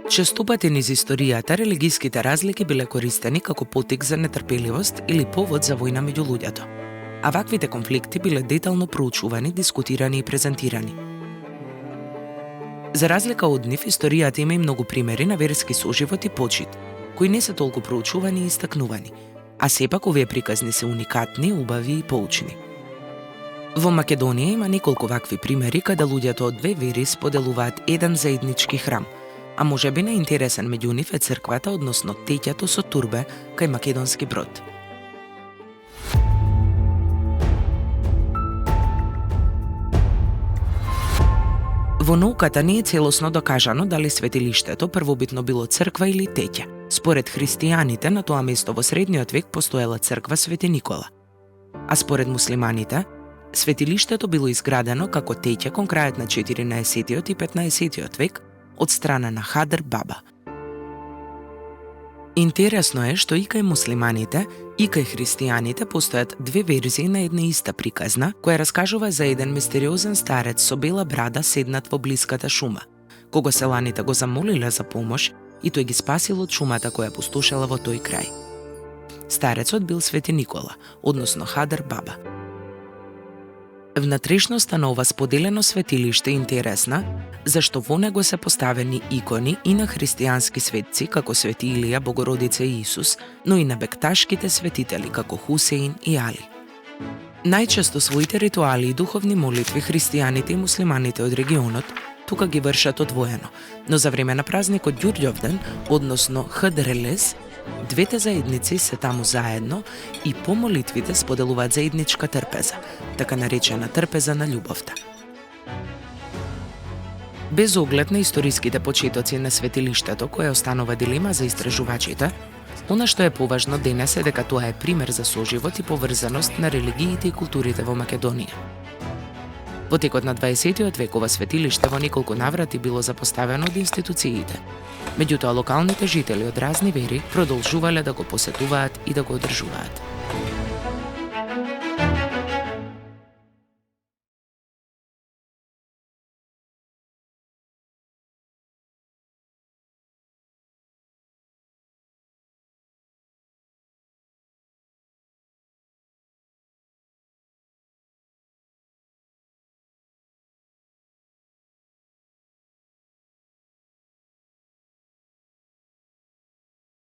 Често пати низ историјата религиските разлики биле користени како поттик за нетрпеливост или повод за војна меѓу луѓето. А ваквите конфликти биле детално проучувани, дискутирани и презентирани. За разлика од нив, историјата има и многу примери на верски соживот и почит, кои не се толку проучувани и истакнувани, а сепак овие приказни се уникатни, убави и поучни. Во Македонија има неколку вакви примери каде луѓето од две вери споделуваат еден заеднички храм, а можеби најинтересен меѓу нив е црквата, односно теќето со турбе кај Македонски Брод. Во науката не е целосно докажано дали светилиштето првобитно било црква или теќа. Според христијаните, на тоа место во средниот век постоела црква Свети Никола. А според муслиманите, светилиштето било изградено како теќа кон крајот на 14 и 15 век од страна на Хадр Баба. Интересно е што и кај муслиманите, и кај христијаните постојат две верзии на една иста приказна, која раскажува за еден мистериозен старец со бела брада седнат во блиската шума, кого селаните го замолиле за помош и тој ги спасил од шумата која пустошела во тој крај. Старецот бил Свети Никола, односно Хадр Баба. Внатрешноста на ова споделено светилиште е интересна, зашто во него се поставени икони и на христијански светци како Свети Илија, Богородица и Исус, но и на бекташките светители како Хусеин и Али. Најчесто своите ритуали и духовни молитви христијаните и муслиманите од регионот тука ги вршат одвоено, но за време на празникот Ѓурѓовден, односно Хдрелез, двете заедници се таму заедно и по молитвите споделуваат заедничка трпеза, така наречена трпеза на љубовта. Без оглед на историските почетоци на светилиштето, која останува дилема за истражувачите, она што е поважно денес е дека тоа е пример за соживот и поврзаност на религиите и културите во Македонија. Во текот на 20 век ова светилиште во неколку наврати било запоставено од институциите. Меѓутоа локалните жители од разни вери продолжувале да го посетуваат и да го одржуваат.